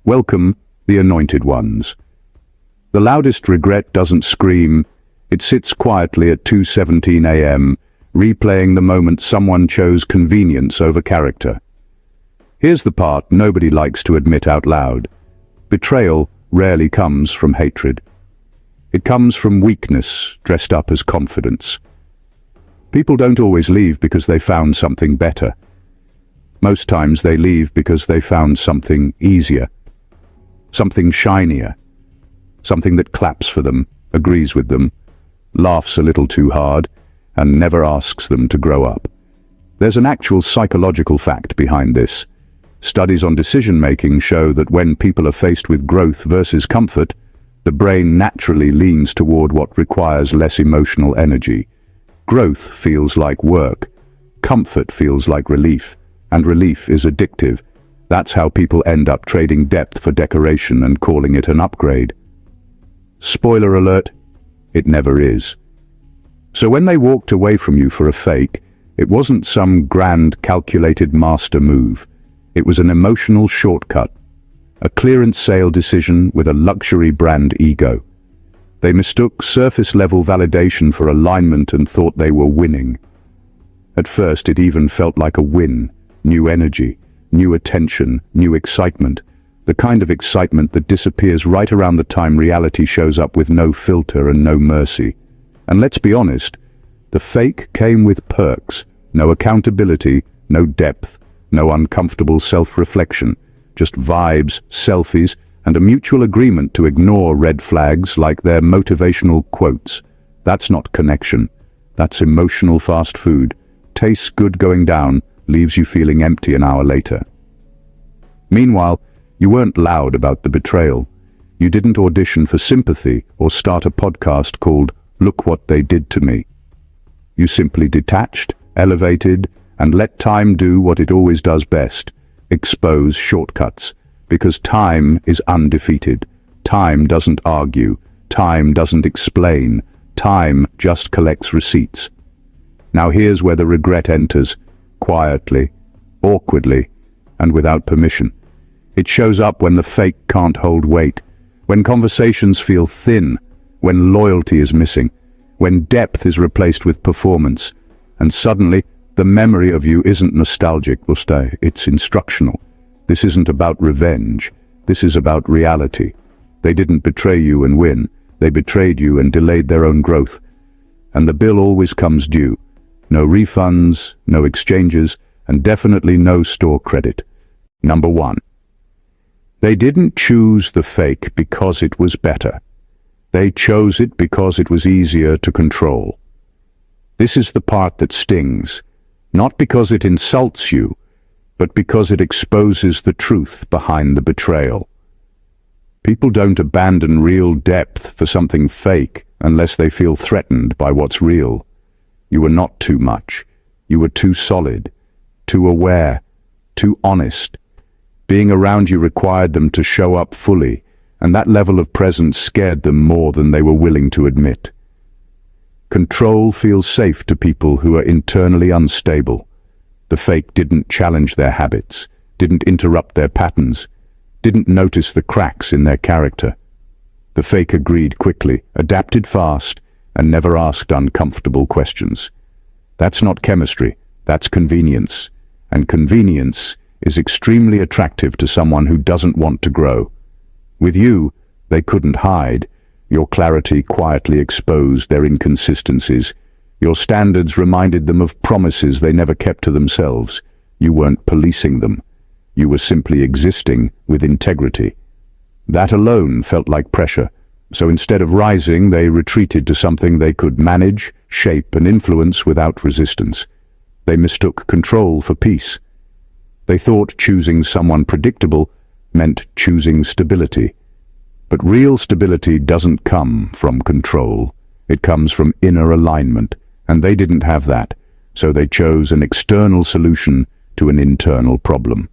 Welcome, the anointed ones. The loudest regret doesn't scream, it sits quietly at 2:17 a.m., replaying the moment someone chose convenience over character. Here's the part nobody likes to admit out loud. Betrayal rarely comes from hatred. It comes from weakness dressed up as confidence. People don't always leave because they found something better. Most times they leave because they found something easier, something shinier, something that claps for them, agrees with them, laughs a little too hard, and never asks them to grow up. There's an actual psychological fact behind this. Studies on decision-making show that when people are faced with growth versus comfort, the brain naturally leans toward what requires less emotional energy. Growth feels like work, comfort feels like relief, and relief is addictive. That's how people end up trading depth for decoration and calling it an upgrade. Spoiler alert, it never is. So when they walked away from you for a fake, it wasn't some grand calculated master move. It was an emotional shortcut, a clearance sale decision with a luxury brand ego. They mistook surface-level validation for alignment and thought they were winning. At first it even felt like a win, new energy, new attention, new excitement, the kind of excitement that disappears right around the time reality shows up with no filter and no mercy. And let's be honest, the fake came with perks, no accountability, no depth, no uncomfortable self-reflection, just vibes, selfies, and a mutual agreement to ignore red flags like their motivational quotes. That's not connection. That's emotional fast food. Tastes good going down, leaves you feeling empty an hour later. Meanwhile, you weren't loud about the betrayal. You didn't audition for sympathy or start a podcast called "Look What They Did to Me." You simply detached, elevated, and let time do what it always does best, expose shortcuts. Because time is undefeated. Time doesn't argue. Time doesn't explain. Time just collects receipts. Now here's where the regret enters, quietly, awkwardly, and without permission. It shows up when the fake can't hold weight, when conversations feel thin, when loyalty is missing, when depth is replaced with performance, and suddenly the memory of you isn't nostalgic, it's instructional. This isn't about revenge. This is about reality. They didn't betray you and win. They betrayed you and delayed their own growth. And the bill always comes due. No refunds, no exchanges, and definitely no store credit. Number 1. They didn't choose the fake because it was better. They chose it because it was easier to control. This is the part that stings, not because it insults you, but because it exposes the truth behind the betrayal. People don't abandon real depth for something fake unless they feel threatened by what's real. You were not too much. You were too solid, too aware, too honest. Being around you required them to show up fully, and that level of presence scared them more than they were willing to admit. Control feels safe to people who are internally unstable. The fake didn't challenge their habits, didn't interrupt their patterns, didn't notice the cracks in their character. The fake agreed quickly, adapted fast, and never asked uncomfortable questions. That's not chemistry, that's convenience. And convenience is extremely attractive to someone who doesn't want to grow. With you, they couldn't hide. Your clarity quietly exposed their inconsistencies. Your standards reminded them of promises they never kept to themselves. You weren't policing them. You were simply existing with integrity. That alone felt like pressure. So instead of rising, they retreated to something they could manage, shape, and influence without resistance. They mistook control for peace. They thought choosing someone predictable meant choosing stability. But real stability doesn't come from control. It comes from inner alignment, and they didn't have that, so they chose an external solution to an internal problem.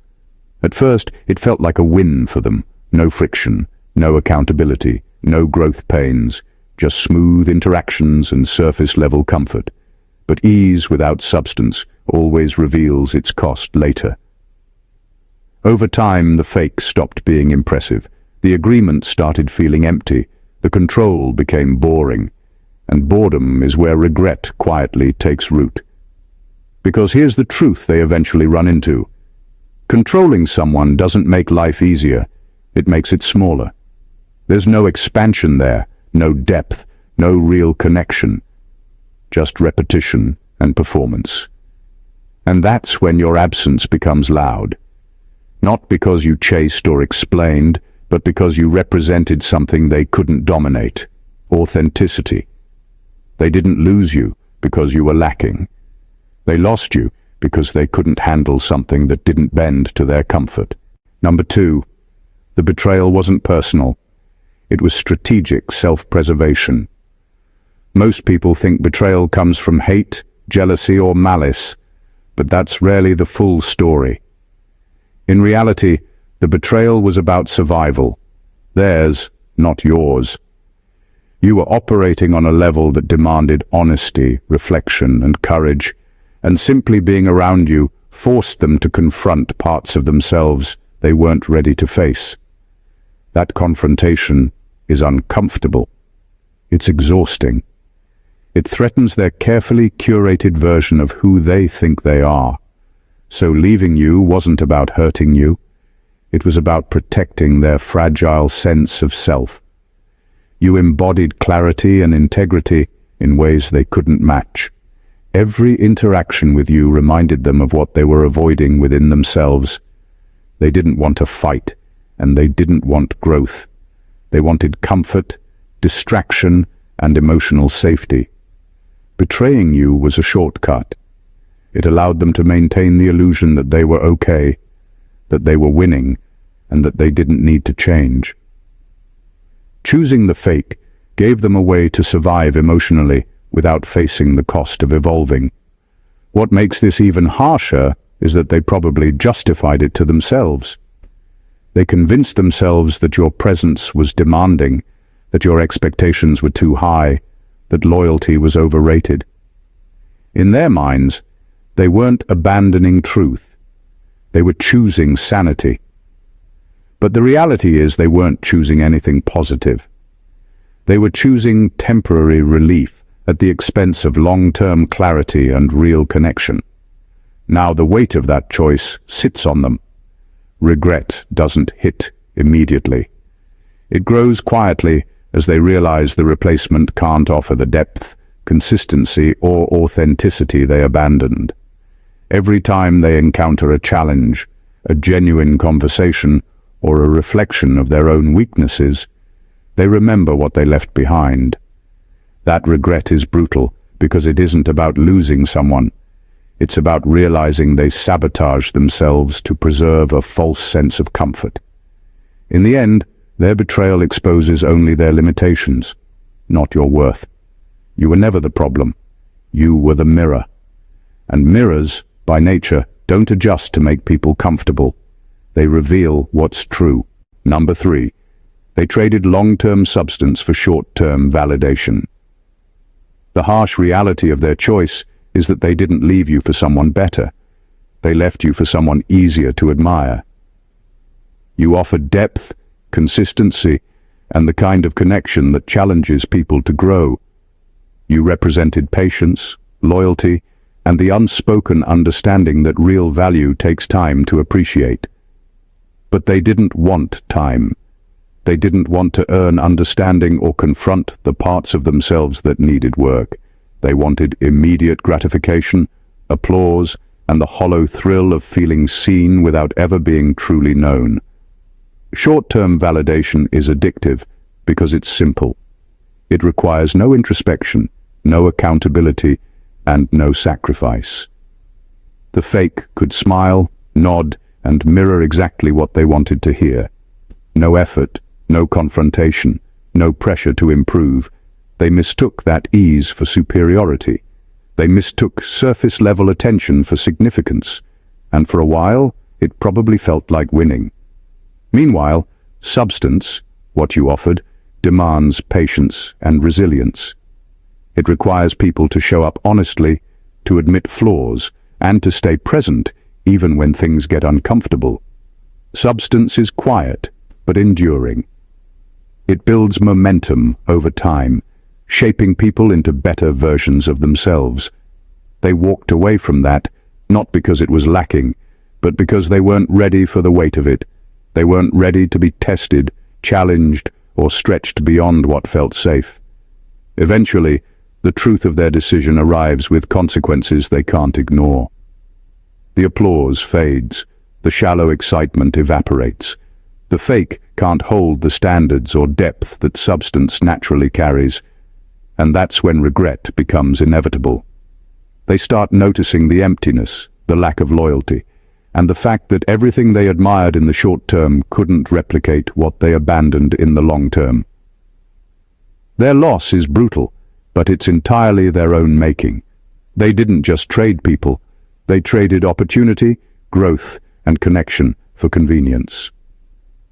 At first, it felt like a win for them. No friction, no accountability, no growth pains, just smooth interactions and surface-level comfort. But ease without substance always reveals its cost later. Over time, the fake stopped being impressive. The agreement started feeling empty. The control became boring. And boredom is where regret quietly takes root. Because here's the truth they eventually run into. Controlling someone doesn't make life easier. It makes it smaller. There's no expansion there, no depth, no real connection. Just repetition and performance. And that's when your absence becomes loud. Not because you chased or explained, but because you represented something they couldn't dominate. Authenticity. They didn't lose you because you were lacking. They lost you because they couldn't handle something that didn't bend to their comfort. Number 2, the betrayal wasn't personal. It was strategic self-preservation. Most people think betrayal comes from hate, jealousy, or malice, but that's rarely the full story. In reality, the betrayal was about survival. Theirs, not yours. You were operating on a level that demanded honesty, reflection, and courage, and simply being around you forced them to confront parts of themselves they weren't ready to face. That confrontation is uncomfortable. It's exhausting. It threatens their carefully curated version of who they think they are. So leaving you wasn't about hurting you. It was about protecting their fragile sense of self. You embodied clarity and integrity in ways they couldn't match. Every interaction with you reminded them of what they were avoiding within themselves. They didn't want a fight, and they didn't want growth. They wanted comfort, distraction, and emotional safety. Betraying you was a shortcut. It allowed them to maintain the illusion that they were okay, that they were winning, and that they didn't need to change. Choosing the fake gave them a way to survive emotionally without facing the cost of evolving. What makes this even harsher is that they probably justified it to themselves. They convinced themselves that your presence was demanding, that your expectations were too high, that loyalty was overrated. In their minds, they weren't abandoning truth. They were choosing sanity. But the reality is they weren't choosing anything positive. They were choosing temporary relief at the expense of long-term clarity and real connection. Now the weight of that choice sits on them. Regret doesn't hit immediately. It grows quietly as they realize the replacement can't offer the depth, consistency, or authenticity they abandoned. Every time they encounter a challenge, a genuine conversation, or a reflection of their own weaknesses, they remember what they left behind. That regret is brutal because it isn't about losing someone. It's about realizing they sabotaged themselves to preserve a false sense of comfort. In the end, their betrayal exposes only their limitations, not your worth. You were never the problem. You were the mirror. And mirrors, by nature, don't adjust to make people comfortable. They reveal what's true. Number 3, they traded long-term substance for short-term validation. The harsh reality of their choice is that they didn't leave you for someone better. They left you for someone easier to admire. You offered depth, consistency, and the kind of connection that challenges people to grow. You represented patience, loyalty, and the unspoken understanding that real value takes time to appreciate. But they didn't want time. They didn't want to earn understanding or confront the parts of themselves that needed work. They wanted immediate gratification, applause, and the hollow thrill of feeling seen without ever being truly known. Short-term validation is addictive because it's simple. It requires no introspection, no accountability, and no sacrifice. The fake could smile, nod, and mirror exactly what they wanted to hear. No effort, no confrontation, no pressure to improve. They mistook that ease for superiority. They mistook surface-level attention for significance, and for a while, it probably felt like winning. Meanwhile, substance, what you offered, demands patience and resilience. It requires people to show up honestly, to admit flaws, and to stay present even when things get uncomfortable. Substance is quiet, but enduring. It builds momentum over time, shaping people into better versions of themselves. They walked away from that, not because it was lacking, but because they weren't ready for the weight of it. They weren't ready to be tested, challenged, or stretched beyond what felt safe. Eventually, the truth of their decision arrives with consequences they can't ignore. The applause fades, the shallow excitement evaporates. The fake can't hold the standards or depth that substance naturally carries, and that's when regret becomes inevitable. They start noticing the emptiness, the lack of loyalty, and the fact that everything they admired in the short term couldn't replicate what they abandoned in the long term. Their loss is brutal, but it's entirely their own making. They didn't just trade people, they traded opportunity, growth, and connection for convenience.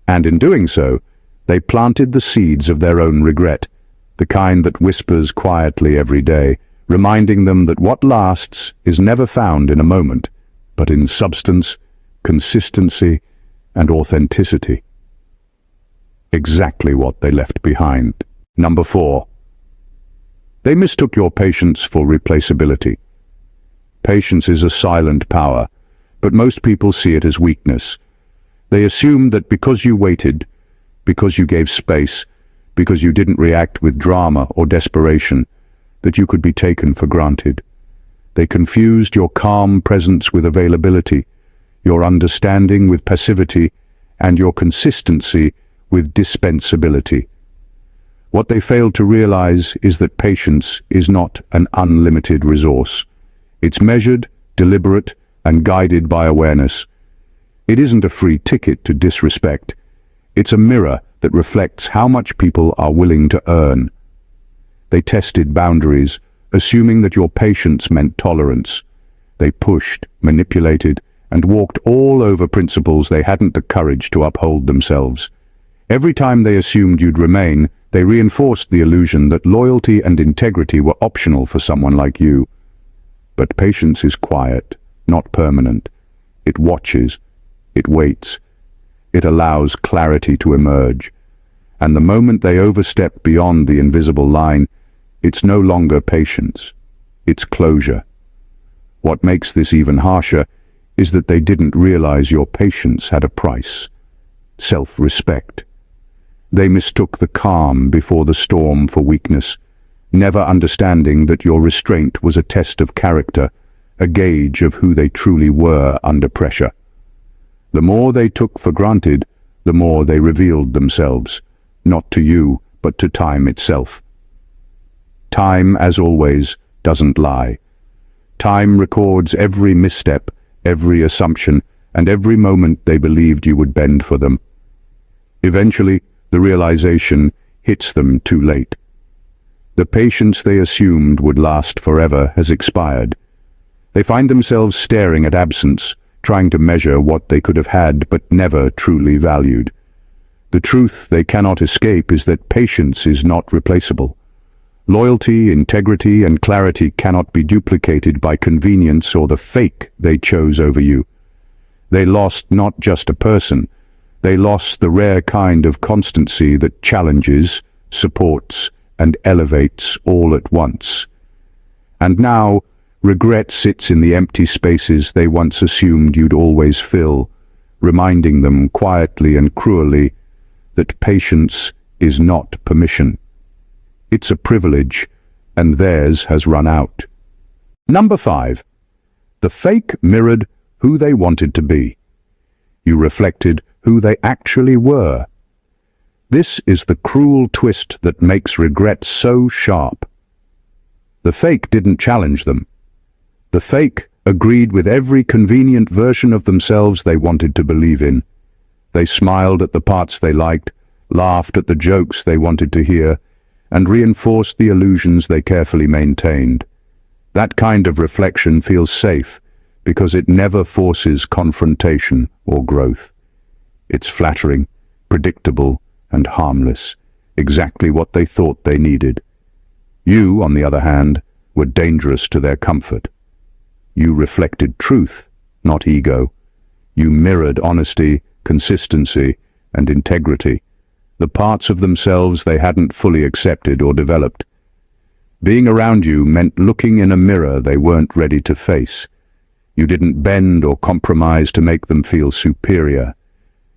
And in doing so, they planted the seeds of their own regret, the kind that whispers quietly every day, reminding them that what lasts is never found in a moment, but in substance, consistency, and authenticity. Exactly what they left behind. Number 4. They mistook your patience for replaceability. Patience is a silent power, but most people see it as weakness. They assume that because you waited, because you gave space, because you didn't react with drama or desperation, that you could be taken for granted. They confused your calm presence with availability, your understanding with passivity, and your consistency with dispensability. What they failed to realize is that patience is not an unlimited resource. It's measured, deliberate, and guided by awareness. It isn't a free ticket to disrespect. It's a mirror that reflects how much people are willing to earn. They tested boundaries, assuming that your patience meant tolerance. They pushed, manipulated, and walked all over principles they hadn't the courage to uphold themselves. Every time they assumed you'd remain, they reinforced the illusion that loyalty and integrity were optional for someone like you. But patience is quiet, not permanent. It watches, it waits, it allows clarity to emerge. And the moment they overstep beyond the invisible line, it's no longer patience, it's closure. What makes this even harsher is that they didn't realize your patience had a price: self-respect. They mistook the calm before the storm for weakness, never understanding that your restraint was a test of character, a gauge of who they truly were under pressure. The more they took for granted, the more they revealed themselves, not to you, but to time itself. Time, as always, doesn't lie. Time records every misstep, every assumption, and every moment they believed you would bend for them. Eventually, the realization hits them too late. The patience they assumed would last forever has expired. They find themselves staring at absence, trying to measure what they could have had but never truly valued. The truth they cannot escape is that patience is not replaceable. Loyalty, integrity, and clarity cannot be duplicated by convenience or the fake they chose over you. They lost not just a person, they lost the rare kind of constancy that challenges, supports, and elevates all at once. And now, regret sits in the empty spaces they once assumed you'd always fill, reminding them quietly and cruelly that patience is not permission. It's a privilege, and theirs has run out. Number 5. The fake mirrored who they wanted to be. You reflected who they actually were. This is the cruel twist that makes regret so sharp. The fake didn't challenge them. The fake agreed with every convenient version of themselves they wanted to believe in. They smiled at the parts they liked, laughed at the jokes they wanted to hear, and reinforced the illusions they carefully maintained. That kind of reflection feels safe because it never forces confrontation or growth. It's flattering, predictable, and harmless, exactly what they thought they needed. You, on the other hand, were dangerous to their comfort. You reflected truth, not ego. You mirrored honesty, consistency, and integrity, the parts of themselves they hadn't fully accepted or developed. Being around you meant looking in a mirror they weren't ready to face. You didn't bend or compromise to make them feel superior.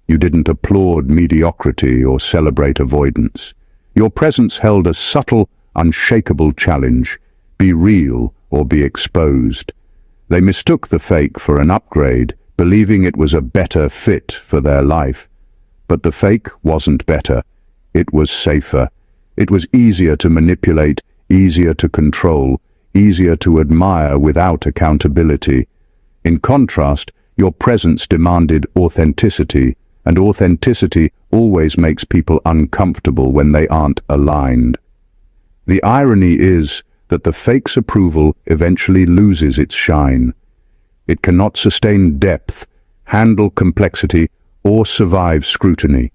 You didn't applaud mediocrity or celebrate avoidance. Your presence held a subtle, unshakable challenge: be real or be exposed. They mistook the fake for an upgrade, believing it was a better fit for their life. But the fake wasn't better. It was safer. It was easier to manipulate, easier to control, easier to admire without accountability. In contrast, your presence demanded authenticity, and authenticity always makes people uncomfortable when they aren't aligned. The irony is that the fake's approval eventually loses its shine. It cannot sustain depth, handle complexity, or survive scrutiny.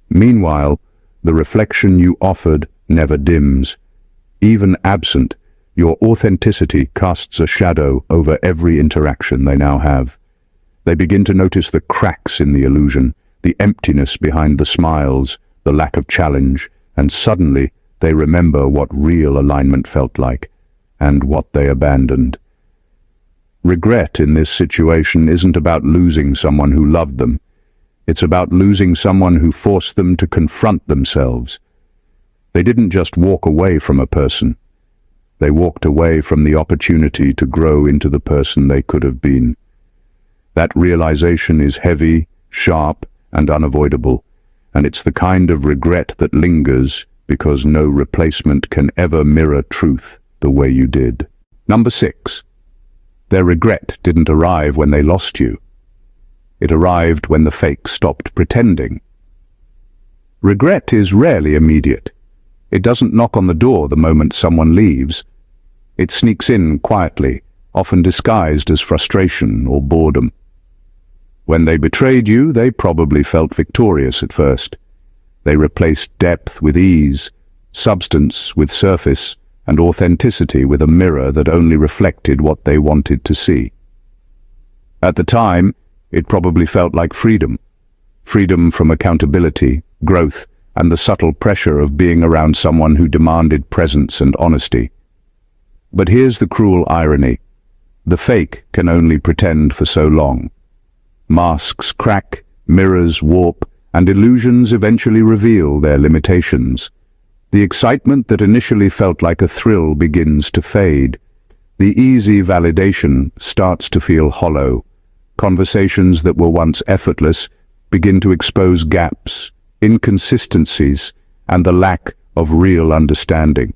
Meanwhile, the reflection you offered never dims. Even absent, your authenticity casts a shadow over every interaction they now have. They begin to notice the cracks in the illusion, the emptiness behind the smiles, the lack of challenge, and suddenly they remember what real alignment felt like, and what they abandoned. Regret in this situation isn't about losing someone who loved them. It's about losing someone who forced them to confront themselves. They didn't just walk away from a person. They walked away from the opportunity to grow into the person they could have been. That realization is heavy, sharp, and unavoidable, and it's the kind of regret that lingers because no replacement can ever mirror truth the way you did. Number 6. Their regret didn't arrive when they lost you. It arrived when the fake stopped pretending. Regret is rarely immediate. It doesn't knock on the door the moment someone leaves. It sneaks in quietly, often disguised as frustration or boredom. When they betrayed you, they probably felt victorious at first. They replaced depth with ease, substance with surface, and authenticity with a mirror that only reflected what they wanted to see. At the time, it probably felt like freedom. Freedom from accountability, growth, and the subtle pressure of being around someone who demanded presence and honesty. But here's the cruel irony. The fake can only pretend for so long. Masks crack, mirrors warp, and illusions eventually reveal their limitations. The excitement that initially felt like a thrill begins to fade. The easy validation starts to feel hollow. Conversations that were once effortless begin to expose gaps, inconsistencies, and the lack of real understanding.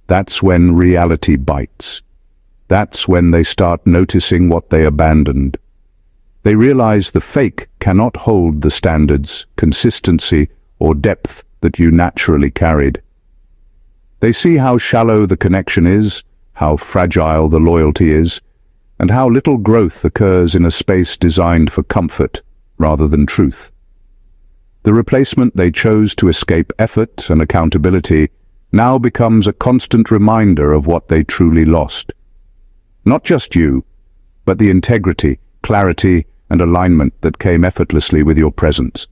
That's when reality bites. That's when they start noticing what they abandoned. They realize the fake cannot hold the standards, consistency, or depth that you naturally carried. They see how shallow the connection is, how fragile the loyalty is, and how little growth occurs in a space designed for comfort rather than truth. The replacement they chose to escape effort and accountability now becomes a constant reminder of what they truly lost. Not just you, but the integrity, clarity, and alignment that came effortlessly with your presence.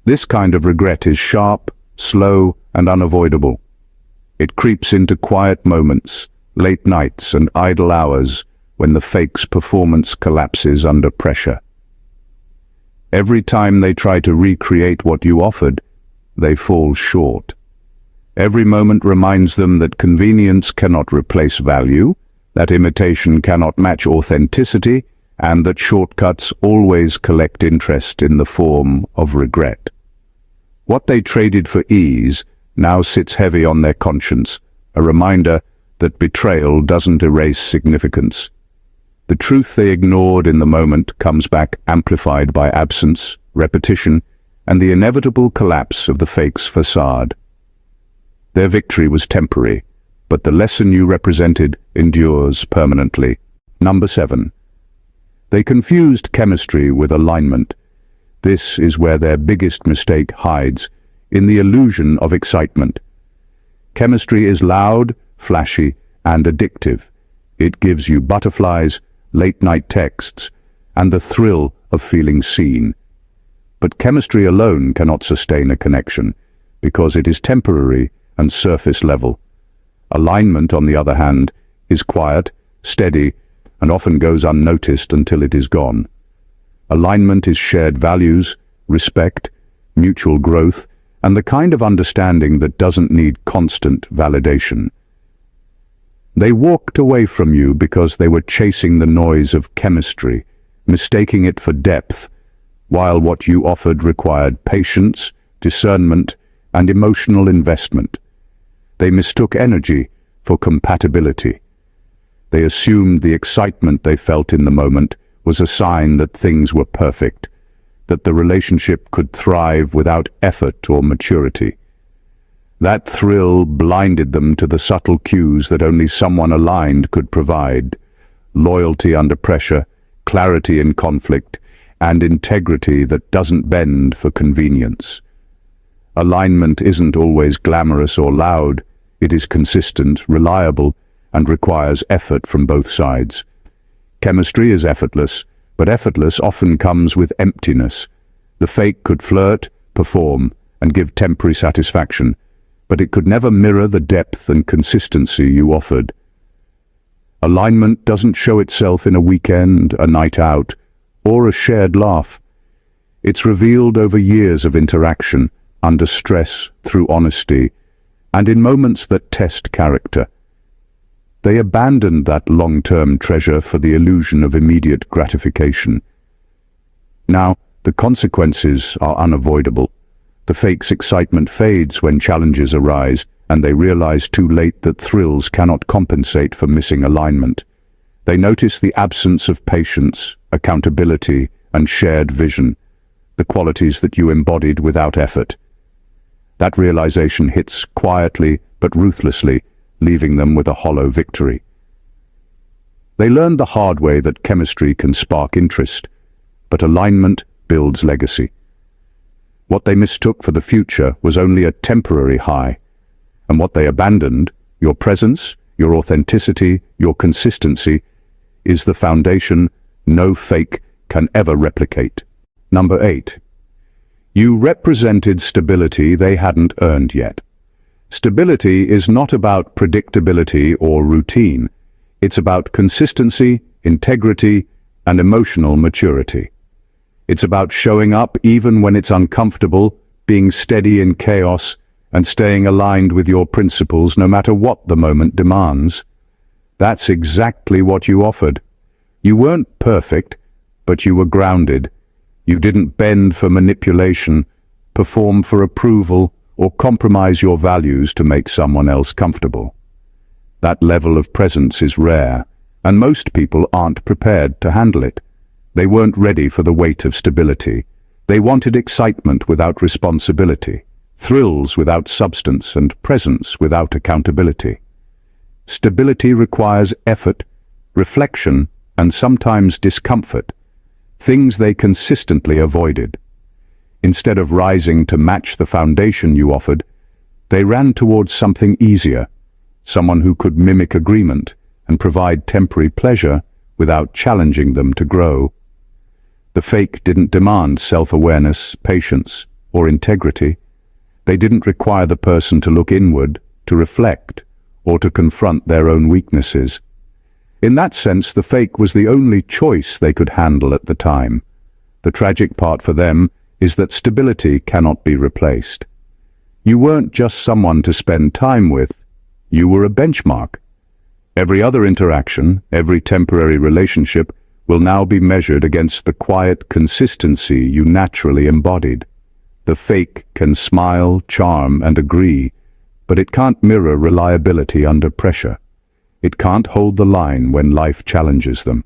This kind of regret is sharp, slow, and unavoidable. It creeps into quiet moments, late nights, and idle hours when the fake's performance collapses under pressure. Every time they try to recreate what you offered, they fall short. Every moment reminds them that convenience cannot replace value, that imitation cannot match authenticity, and that shortcuts always collect interest in the form of regret. What they traded for ease now sits heavy on their conscience, a reminder that betrayal doesn't erase significance. The truth they ignored in the moment comes back amplified by absence, repetition, and the inevitable collapse of the fake's facade. Their victory was temporary, but the lesson you represented endures permanently. Number 7. They confused chemistry with alignment. This is where their biggest mistake hides, in the illusion of excitement. Chemistry is loud, flashy, and addictive. It gives you butterflies, late-night texts, and the thrill of feeling seen. But chemistry alone cannot sustain a connection, because it is temporary and surface level. Alignment, on the other hand, is quiet, steady, and often goes unnoticed until it is gone. Alignment is shared values, respect, mutual growth, and the kind of understanding that doesn't need constant validation. They walked away from you because they were chasing the noise of chemistry, mistaking it for depth, while what you offered required patience, discernment, and emotional investment. They mistook energy for compatibility. They assumed the excitement they felt in the moment was a sign that things were perfect, that the relationship could thrive without effort or maturity. That thrill blinded them to the subtle cues that only someone aligned could provide: loyalty under pressure, clarity in conflict, and integrity that doesn't bend for convenience. Alignment isn't always glamorous or loud. It is consistent, reliable, and requires effort from both sides. Chemistry is effortless, but effortless often comes with emptiness. The fake could flirt, perform, and give temporary satisfaction, but it could never mirror the depth and consistency you offered. Alignment doesn't show itself in a weekend, a night out, or a shared laugh. It's revealed over years of interaction, under stress, through honesty, and in moments that test character. They abandoned that long-term treasure for the illusion of immediate gratification. Now, the consequences are unavoidable. The fake's excitement fades when challenges arise, and they realize too late that thrills cannot compensate for missing alignment. They notice the absence of patience, accountability, and shared vision, the qualities that you embodied without effort. That realization hits quietly but ruthlessly, leaving them with a hollow victory. They learned the hard way that chemistry can spark interest, but alignment builds legacy. What they mistook for the future was only a temporary high, and what they abandoned, your presence, your authenticity, your consistency, is the foundation no fake can ever replicate. Number 8. You represented stability they hadn't earned yet. Stability is not about predictability or routine. It's about consistency, integrity, and emotional maturity. It's about showing up even when it's uncomfortable, being steady in chaos, and staying aligned with your principles no matter what the moment demands. That's exactly what you offered. You weren't perfect, but you were grounded. You didn't bend for manipulation, perform for approval, or compromise your values to make someone else comfortable. That level of presence is rare, and most people aren't prepared to handle it. They weren't ready for the weight of stability. They wanted excitement without responsibility, thrills without substance, and presence without accountability. Stability requires effort, reflection, and sometimes discomfort, things they consistently avoided. Instead of rising to match the foundation you offered, they ran towards something easier, someone who could mimic agreement and provide temporary pleasure without challenging them to grow. The fake didn't demand self-awareness, patience, or integrity. They didn't require the person to look inward, to reflect, or to confront their own weaknesses. In that sense, the fake was the only choice they could handle at the time. The tragic part for them is that stability cannot be replaced. You weren't just someone to spend time with, you were a benchmark. Every other interaction, every temporary relationship will now be measured against the quiet consistency you naturally embodied. The fake can smile, charm, and agree, but it can't mirror reliability under pressure. It can't hold the line when life challenges them.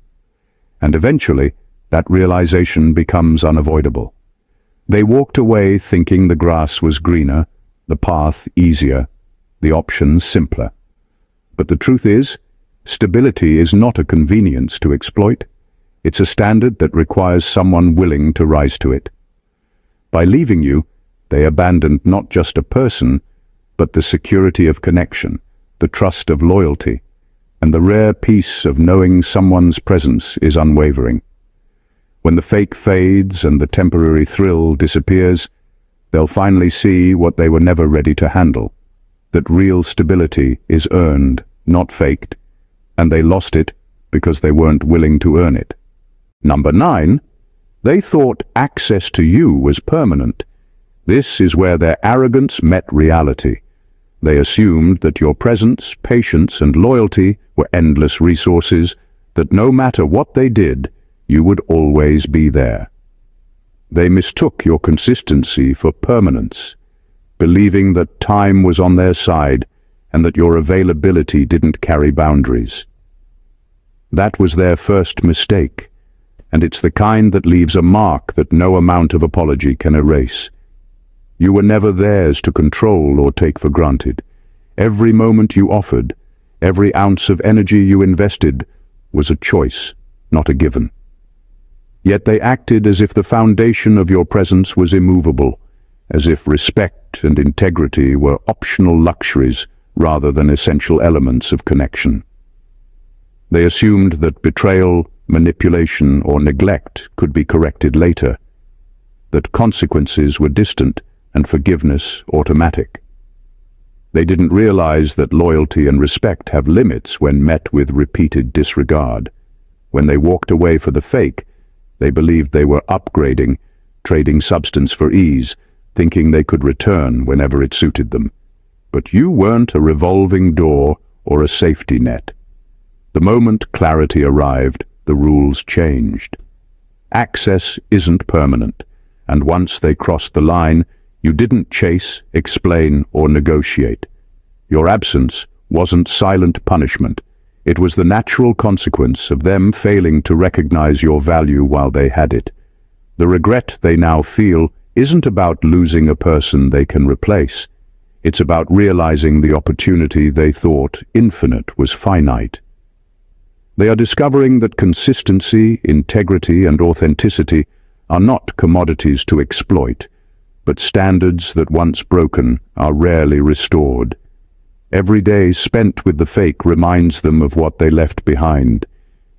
And eventually, that realization becomes unavoidable. They walked away thinking the grass was greener, the path easier, the options simpler. But the truth is, stability is not a convenience to exploit. It's a standard that requires someone willing to rise to it. By leaving you, they abandoned not just a person, but the security of connection, the trust of loyalty, and the rare peace of knowing someone's presence is unwavering. When the fake fades and the temporary thrill disappears, they'll finally see what they were never ready to handle, that real stability is earned, not faked, and they lost it because they weren't willing to earn it. Number 9, they thought access to you was permanent. This is where their arrogance met reality. They assumed that your presence, patience, and loyalty were endless resources, that no matter what they did, you would always be there. They mistook your consistency for permanence, believing that time was on their side and that your availability didn't carry boundaries. That was their first mistake, and it's the kind that leaves a mark that no amount of apology can erase. You were never theirs to control or take for granted. Every moment you offered, every ounce of energy you invested, was a choice, not a given. Yet they acted as if the foundation of your presence was immovable, as if respect and integrity were optional luxuries rather than essential elements of connection. They assumed that betrayal, manipulation, or neglect could be corrected later, that consequences were distant and forgiveness automatic. They didn't realize that loyalty and respect have limits when met with repeated disregard. When they walked away for the fake, they believed they were upgrading, trading substance for ease, thinking they could return whenever it suited them. But you weren't a revolving door or a safety net. The moment clarity arrived, the rules changed. Access isn't permanent, and once they crossed the line, you didn't chase, explain, or negotiate. Your absence wasn't silent punishment. It was the natural consequence of them failing to recognize your value while they had it. The regret they now feel isn't about losing a person they can replace. It's about realizing the opportunity they thought infinite was finite. They are discovering that consistency, integrity, and authenticity are not commodities to exploit, but standards that once broken are rarely restored. Every day spent with the fake reminds them of what they left behind.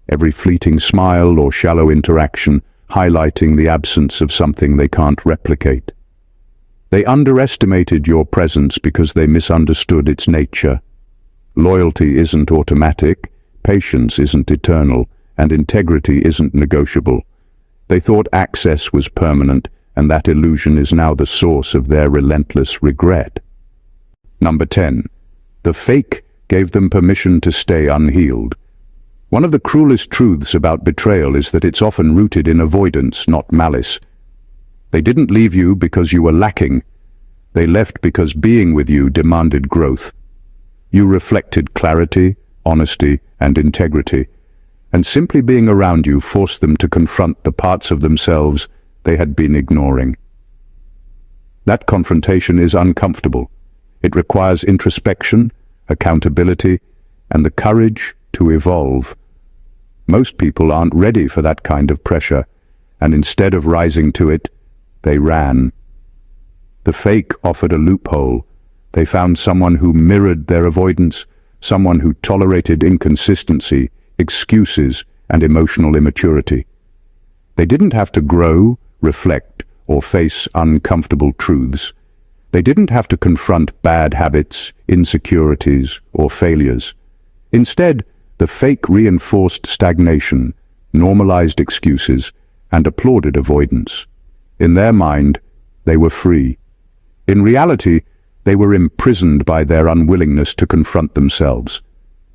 Every fleeting smile or shallow interaction highlighting the absence of something they can't replicate. They underestimated your presence because they misunderstood its nature. Loyalty isn't automatic, patience isn't eternal, and integrity isn't negotiable. They thought access was permanent, and that illusion is now the source of their relentless regret. Number 10. The fake gave them permission to stay unhealed. One of the cruelest truths about betrayal is that it's often rooted in avoidance, not malice. They didn't leave you because you were lacking. They left because being with you demanded growth. You reflected clarity, honesty, and integrity, and simply being around you forced them to confront the parts of themselves they had been ignoring. That confrontation is uncomfortable. It requires introspection, accountability, and the courage to evolve. Most people aren't ready for that kind of pressure, and instead of rising to it, they ran. The fake offered a loophole. They found someone who mirrored their avoidance, someone who tolerated inconsistency, excuses, and emotional immaturity. They didn't have to grow, reflect, or face uncomfortable truths. They didn't have to confront bad habits, insecurities, or failures. Instead, the fake reinforced stagnation, normalized excuses, and applauded avoidance. In their mind, they were free. In reality, they were imprisoned by their unwillingness to confront themselves.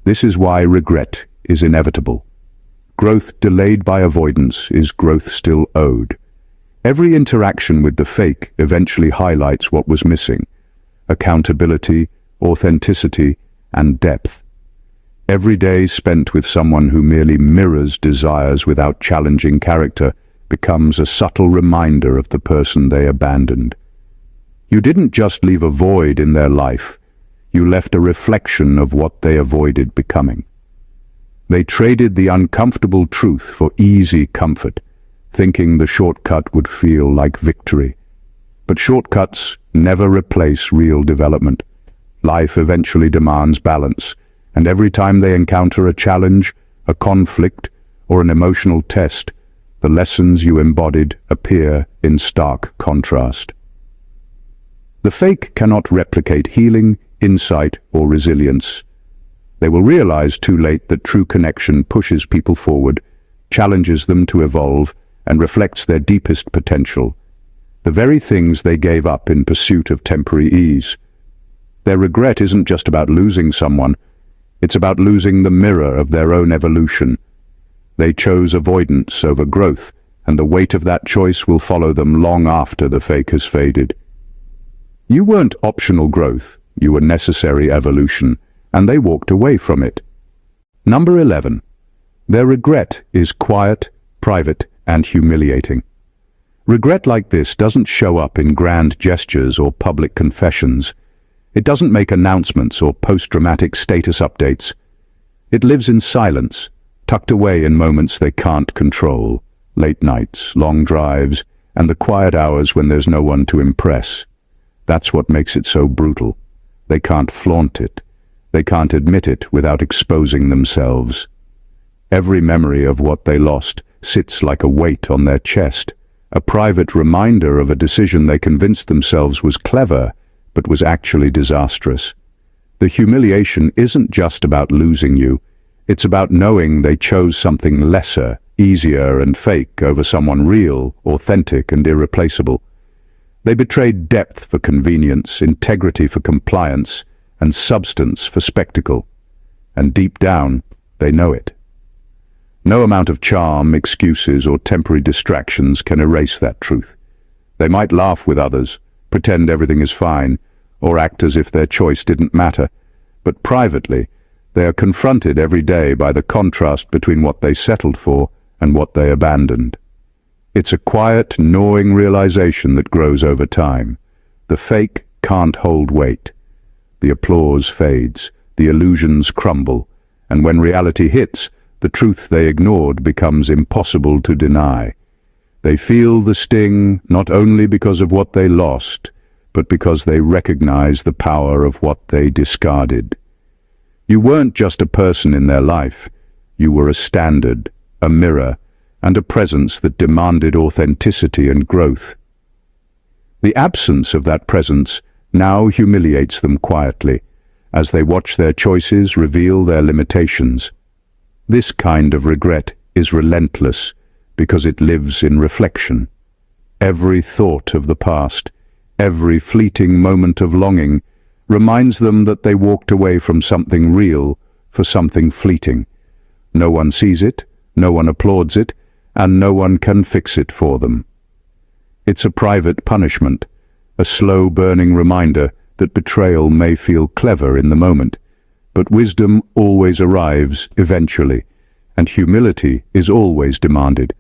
This is why regret is inevitable. Growth delayed by avoidance is growth still owed. Every interaction with the fake eventually highlights what was missing: accountability, authenticity, and depth. Every day spent with someone who merely mirrors desires without challenging character becomes a subtle reminder of the person they abandoned. You didn't just leave a void in their life, you left a reflection of what they avoided becoming. They traded the uncomfortable truth for easy comfort, thinking the shortcut would feel like victory. But shortcuts never replace real development. Life eventually demands balance, and every time they encounter a challenge, a conflict, or an emotional test, The lessons you embodied appear in stark contrast. The fake cannot replicate healing, insight, or resilience. They will realize too late that true connection pushes people forward, challenges them to evolve, and reflects their deepest potential, the very things they gave up in pursuit of temporary ease. Their regret isn't just about losing someone, it's about losing the mirror of their own evolution. They chose avoidance over growth, and the weight of that choice will follow them long after the fake has faded. You weren't optional growth, you were necessary evolution, and they walked away from it. Number 11. Their regret is quiet, private, and humiliating. Regret like this doesn't show up in grand gestures or public confessions. It doesn't make announcements or post dramatic status updates. It lives in silence, tucked away in moments they can't control, late nights, long drives, and the quiet hours when there's no one to impress. That's what makes it so brutal. They can't flaunt it. They can't admit it without exposing themselves. Every memory of what they lost sits like a weight on their chest, a private reminder of a decision they convinced themselves was clever, but was actually disastrous. The humiliation isn't just about losing you, it's about knowing they chose something lesser, easier, and fake over someone real, authentic, and irreplaceable. They betrayed depth for convenience, integrity for compliance, and substance for spectacle. And deep down, they know it. No amount of charm, excuses, or temporary distractions can erase that truth. They might laugh with others, pretend everything is fine, or act as if their choice didn't matter, but privately, they are confronted every day by the contrast between what they settled for and what they abandoned. It's a quiet, gnawing realization that grows over time. The fake can't hold weight. The applause fades, the illusions crumble, and when reality hits, the truth they ignored becomes impossible to deny. They feel the sting not only because of what they lost, but because they recognize the power of what they discarded. You weren't just a person in their life. You were a standard, a mirror, and a presence that demanded authenticity and growth. The absence of that presence now humiliates them quietly, as they watch their choices reveal their limitations. This kind of regret is relentless because it lives in reflection. Every thought of the past, every fleeting moment of longing, reminds them that they walked away from something real for something fleeting. No one sees it, no one applauds it, and no one can fix it for them. It's a private punishment, a slow-burning reminder that betrayal may feel clever in the moment, but wisdom always arrives eventually, and humility is always demanded,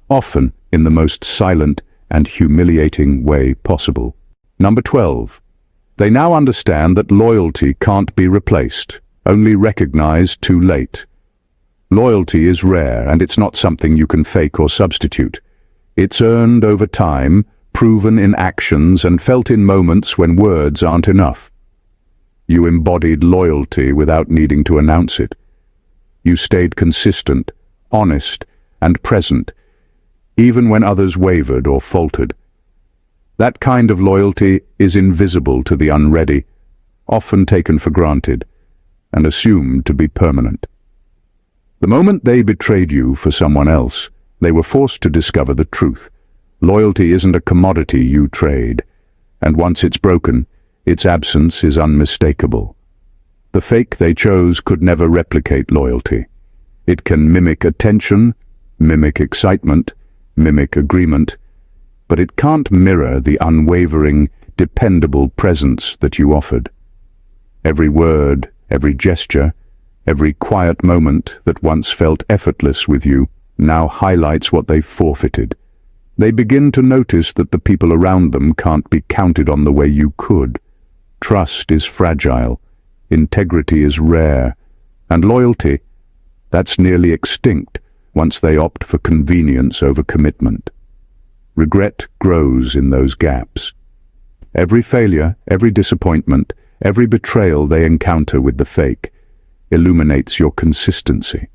often in the most silent and humiliating way possible. Number 12. They now understand that loyalty can't be replaced, only recognized too late. Loyalty is rare, and it's not something you can fake or substitute. It's earned over time, proven in actions, and felt in moments when words aren't enough. You embodied loyalty without needing to announce it. You stayed consistent, honest, and present, even when others wavered or faltered. That kind of loyalty is invisible to the unready, often taken for granted, and assumed to be permanent. The moment they betrayed you for someone else, they were forced to discover the truth. Loyalty isn't a commodity you trade, and once it's broken, its absence is unmistakable. The fake they chose could never replicate loyalty. It can mimic attention, mimic excitement, mimic agreement, but it can't mirror the unwavering, dependable presence that you offered. Every word, every gesture, every quiet moment that once felt effortless with you now highlights what they forfeited. They begin to notice that the people around them can't be counted on the way you could. Trust is fragile, integrity is rare, and loyalty, that's nearly extinct once they opt for convenience over commitment. Regret grows in those gaps. Every failure, every disappointment, every betrayal they encounter with the fake illuminates your consistency.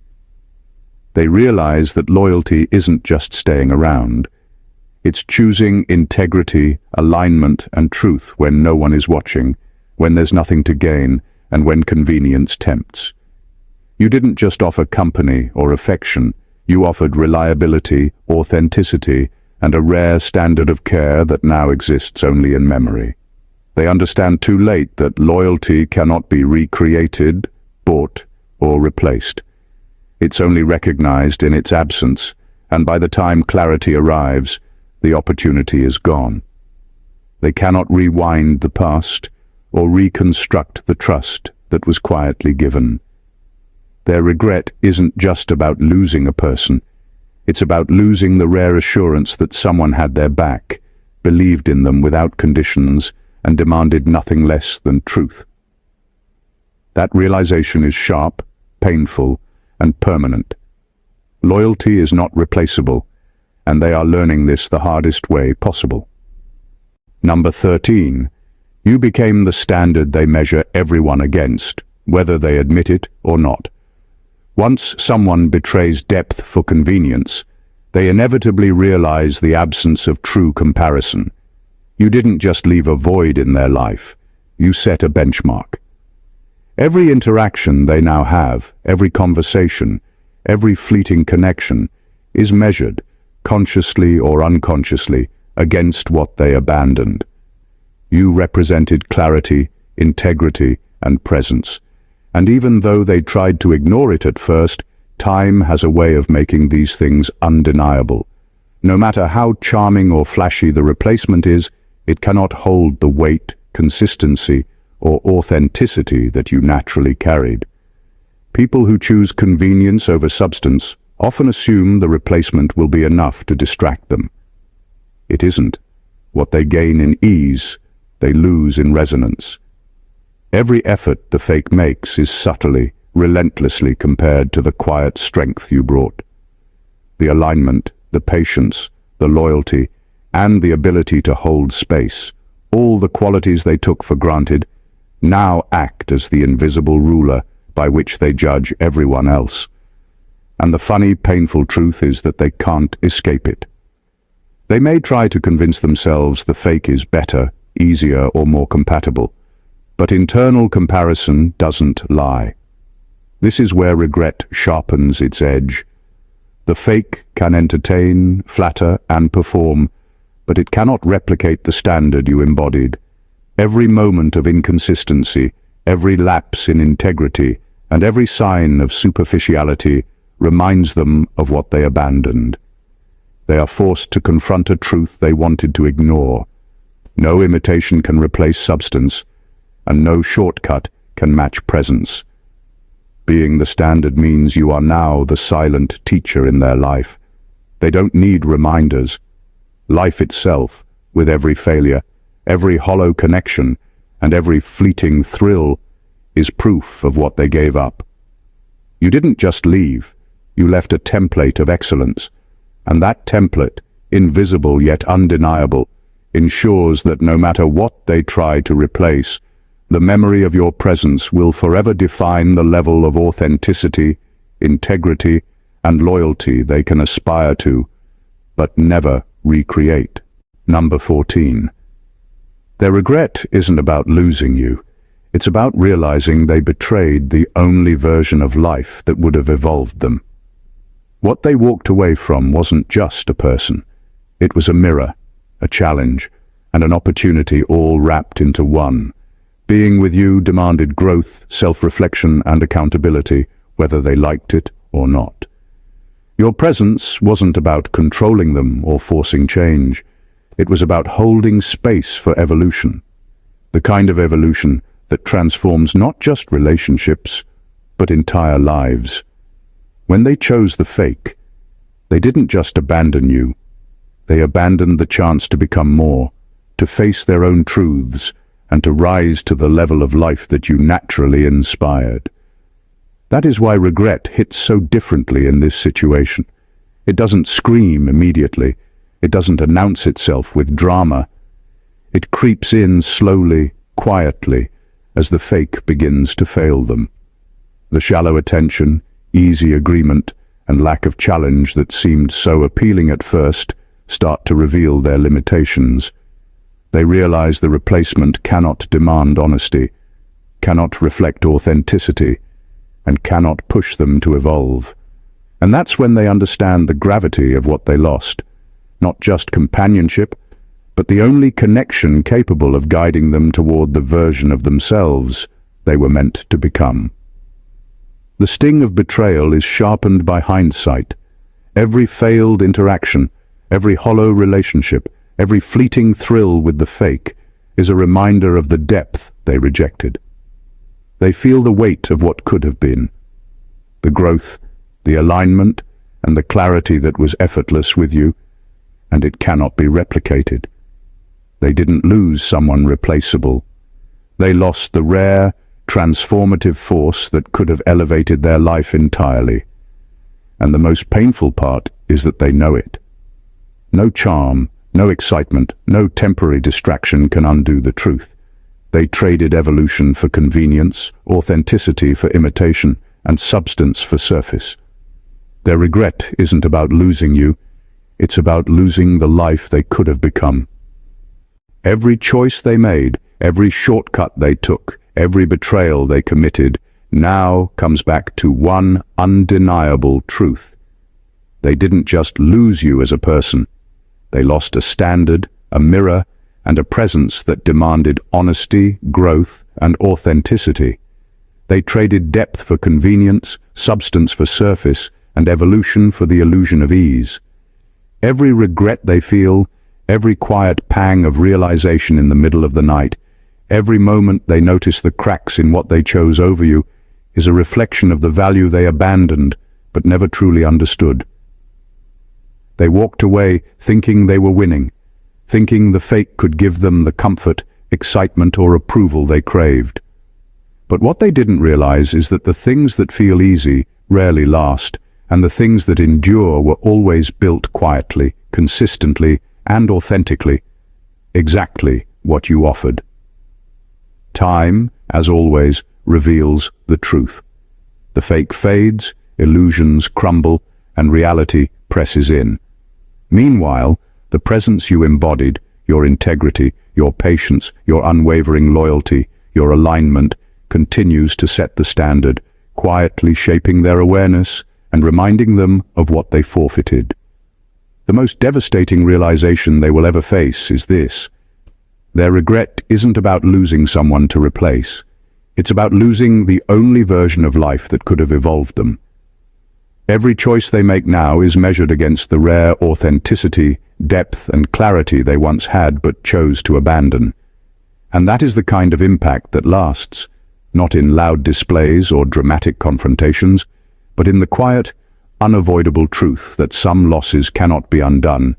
They realize that loyalty isn't just staying around. It's choosing integrity, alignment, and truth when no one is watching, when there's nothing to gain, and when convenience tempts. You didn't just offer company or affection, you offered reliability, authenticity, and a rare standard of care that now exists only in memory. They understand too late that loyalty cannot be recreated, bought, or replaced. It's only recognized in its absence, and by the time clarity arrives, the opportunity is gone. They cannot rewind the past or reconstruct the trust that was quietly given. Their regret isn't just about losing a person. It's about losing the rare assurance that someone had their back, believed in them without conditions, and demanded nothing less than truth. That realization is sharp, painful, and permanent. Loyalty is not replaceable, and they are learning this the hardest way possible. Number 13. You became the standard they measure everyone against, whether they admit it or not. Once someone betrays depth for convenience, they inevitably realize the absence of true comparison. You didn't just leave a void in their life, you set a benchmark. Every interaction they now have, every conversation, every fleeting connection, is measured, consciously or unconsciously, against what they abandoned. You represented clarity, integrity, and presence. And even though they tried to ignore it at first, time has a way of making these things undeniable. No matter how charming or flashy the replacement is, it cannot hold the weight, consistency, or authenticity that you naturally carried. People who choose convenience over substance often assume the replacement will be enough to distract them. It isn't. What they gain in ease, they lose in resonance. Every effort the fake makes is subtly, relentlessly compared to the quiet strength you brought. The alignment, the patience, the loyalty, and the ability to hold space, all the qualities they took for granted, now act as the invisible ruler by which they judge everyone else. And the funny, painful truth is that they can't escape it. They may try to convince themselves the fake is better, easier, or more compatible, but internal comparison doesn't lie. This is where regret sharpens its edge. The fake can entertain, flatter, and perform, but it cannot replicate the standard you embodied. Every moment of inconsistency, every lapse in integrity, and every sign of superficiality reminds them of what they abandoned. They are forced to confront a truth they wanted to ignore. No imitation can replace substance, and no shortcut can match presence. Being the standard means you are now the silent teacher in their life. They don't need reminders. Life itself, with every failure, every hollow connection, and every fleeting thrill, is proof of what they gave up. You didn't just leave, you left a template of excellence, and that template, invisible yet undeniable, ensures that no matter what they try to replace, the memory of your presence will forever define the level of authenticity, integrity, and loyalty they can aspire to, but never recreate. Number 14. Their regret isn't about losing you. It's about realizing they betrayed the only version of life that would have evolved them. What they walked away from wasn't just a person. It was a mirror, a challenge, and an opportunity all wrapped into one. Being with you demanded growth, self-reflection, and accountability, whether they liked it or not. Your presence wasn't about controlling them or forcing change. It was about holding space for evolution. The kind of evolution that transforms not just relationships, but entire lives. When they chose the fake, they didn't just abandon you. They abandoned the chance to become more, to face their own truths, and to rise to the level of life that you naturally inspired. That is why regret hits so differently in this situation. It doesn't scream immediately. It doesn't announce itself with drama. It creeps in slowly, quietly, as the fake begins to fail them. The shallow attention, easy agreement, and lack of challenge that seemed so appealing at first start to reveal their limitations. They realize the replacement cannot demand honesty, cannot reflect authenticity, and cannot push them to evolve. And that's when they understand the gravity of what they lost. Not just companionship, but the only connection capable of guiding them toward the version of themselves they were meant to become. The sting of betrayal is sharpened by hindsight. Every failed interaction, every hollow relationship, every fleeting thrill with the fake is a reminder of the depth they rejected. They feel the weight of what could have been, the growth, the alignment, and the clarity that was effortless with you, and it cannot be replicated. They didn't lose someone replaceable. They lost the rare, transformative force that could have elevated their life entirely. And the most painful part is that they know it. No charm, no excitement, no temporary distraction can undo the truth. They traded evolution for convenience, authenticity for imitation, and substance for surface. Their regret isn't about losing you, it's about losing the life they could have become. Every choice they made, every shortcut they took, every betrayal they committed, now comes back to one undeniable truth. They didn't just lose you as a person. They lost a standard, a mirror, and a presence that demanded honesty, growth, and authenticity. They traded depth for convenience, substance for surface, and evolution for the illusion of ease. Every regret they feel, every quiet pang of realization in the middle of the night, every moment they notice the cracks in what they chose over you, is a reflection of the value they abandoned but never truly understood. They walked away thinking they were winning, thinking the fake could give them the comfort, excitement, or approval they craved. But what they didn't realize is that the things that feel easy rarely last, and the things that endure were always built quietly, consistently, and authentically, exactly what you offered. Time, as always, reveals the truth. The fake fades, illusions crumble, and reality presses in. Meanwhile, the presence you embodied, your integrity, your patience, your unwavering loyalty, your alignment, continues to set the standard, quietly shaping their awareness and reminding them of what they forfeited. The most devastating realization they will ever face is this: their regret isn't about losing someone to replace. It's about losing the only version of life that could have evolved them. Every choice they make now is measured against the rare authenticity, depth, and clarity they once had but chose to abandon. And that is the kind of impact that lasts, not in loud displays or dramatic confrontations, but in the quiet, unavoidable truth that some losses cannot be undone.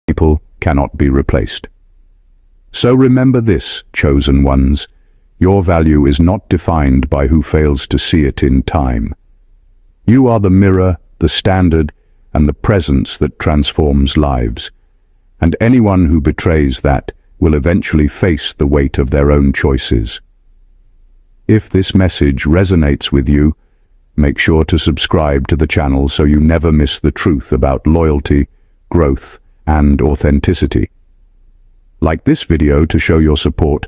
People cannot be replaced. So remember this, chosen ones: your value is not defined by who fails to see it in time. You are the mirror, the standard, and the presence that transforms lives. And anyone who betrays that will eventually face the weight of their own choices. If this message resonates with you, make sure to subscribe to the channel so you never miss the truth about loyalty, growth, and authenticity. Like this video to show your support,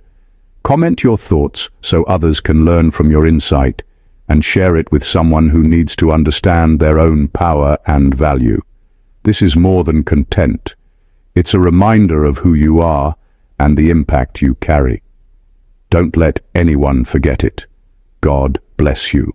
comment your thoughts so others can learn from your insight, and share it with someone who needs to understand their own power and value. This is more than content. It's a reminder of who you are and the impact you carry. Don't let anyone forget it. God bless you.